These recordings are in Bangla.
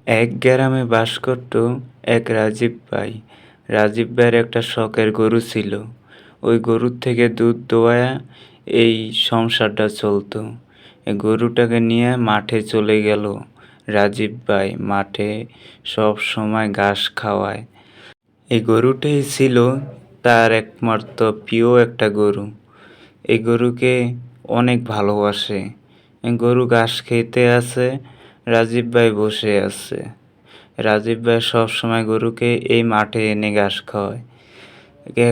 এক গ্রামে বাস করত এক রাজীব ভাই। রাজীব ভাইয়ের একটা শখের গরু ছিল। ওই গরুর থেকে দুধ দোয়ায়া এই সংসারটা চলতো। এই গরুটাকে নিয়ে মাঠে চলে গেল রাজীব ভাই। মাঠে সব সময় ঘাস খাওয়ায়। এই গরুটাই ছিল তার একমাত্র প্রিয় একটা গরু। এই গরুকে অনেক ভালোবাসে। এই গরু ঘাস খেতে আছে, রাজীব ভাই বসে আছে। রাজীব ভাই সবসময় গরুকে এই মাঠে এনে ঘাস খাওয়ায়।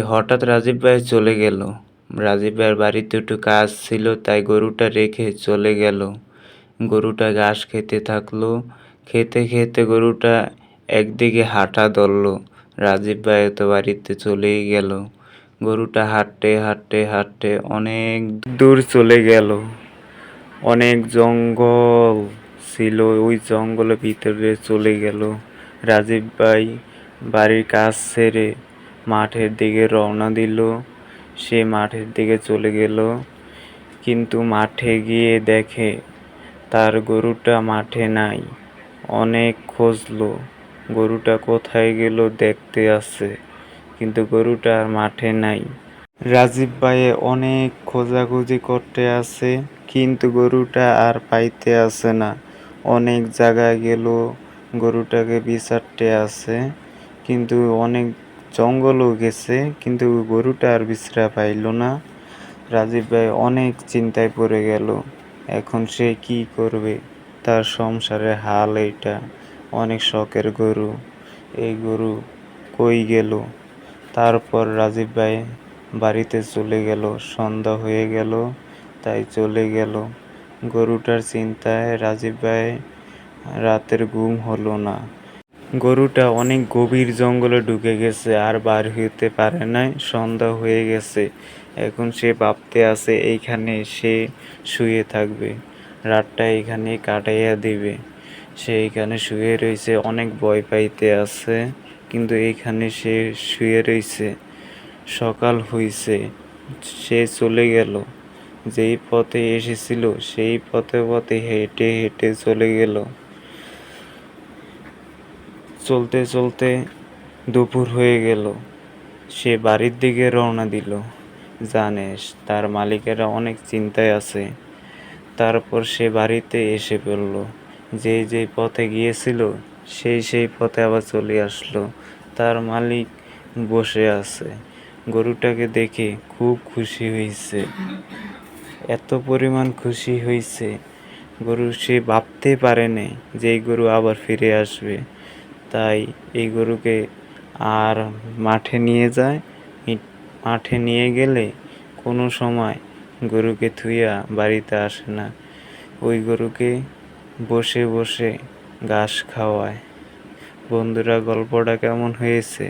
হঠাৎ রাজীব ভাই চলে গেল। রাজীব ভাইয়ের বাড়িতে একটু কাজ ছিল, তাই গরুটা রেখে চলে গেল। গরুটা ঘাস খেতে থাকলো। খেতে খেতে গরুটা একদিকে হাঁটা ধরলো। রাজীব ভাই তো বাড়িতে চলেই গেল। গরুটা হাঁটতে হাঁটতে হাঁটতে অনেক দূর চলে গেল। অনেক জঙ্গল ছিল, ওই জঙ্গলের ভিতরে চলে গেল। রাজীব ভাই বাড়ির কাজ ছেড়ে মাঠের দিকে রওনা দিল। সে মাঠের দিকে চলে গেল, কিন্তু মাঠে গিয়ে দেখে তার গরুটা মাঠে নাই। অনেক খুঁজলো, গরুটা কোথায় গেল দেখতে আসে, কিন্তু গরুটা আর মাঠে নাই। রাজীব ভাই অনেক খোঁজাখুঁজি করতে আছে, কিন্তু গরুটা আর পাইতে আসে না। অনেক জায়গায় গেল, গরুটাকে বিচারতে আছে, কিন্তু অনেক জঙ্গলও গেছে, কিন্তু গরুটা আর বিশ্রা পাইল না। রাজীব ভাই অনেক চিন্তায় পড়ে গেল। এখন সে কি করবে? তার সংসারের হাল এইটা। অনেক শখের গরু, এই গরু কই গেল? তারপর রাজীব ভাই বাড়িতে চলে গেল। সন্ধ্যা হয়ে গেল, তাই চলে গেল। গরুটার চিন্তায় রাজীব ভাই রাতের ঘুম হলো না। গরুটা অনেক গভীর জঙ্গলে ঢুকে গেছে, আর বার হইতে পারে নাই। সন্ধ্যা হয়ে গেছে। এখন সে ভাবতে আছে এইখানে সে শুয়ে থাকবে, রাতটা এখানে কাটাইয়া দিবে। সে এইখানে শুয়ে রয়েছে, অনেক ভয় পাইতে আছে, কিন্তু এইখানে সে শুয়ে রয়েছে। সকাল হইছে, সে চলে গেল। যেই পথে এসেছিল সেই পথে পথে হেঁটে হেঁটে চলে গেল। চলতে চলতে দুপুর হয়ে গেল। সে বাড়ির দিকে রওনা দিল। জানিস তার মালিকেরা অনেক চিন্তায় আছে। তারপর সে বাড়িতে এসে পড়ল। যেই পথে গিয়েছিল সেই পথে আবার চলে আসলো। তার মালিক বসে আছে। গরুটাকে দেখে খুব খুশি হয়েছে। এত পরিমাণ খুশি হয়েছে, গরু সে ভাবতে পারেনি যে এই গরু আবার ফিরে আসবে। তাই এই গরুকে আর মাঠে নিয়ে যায়। মাঠে নিয়ে গেলে কোনো সময় গরুকে থুইয়া বাড়িতে আসে না। ওই গরুকে বসে বসে ঘাস খাওয়ায়। বন্ধুরা, গল্পটা কেমন হয়েছে?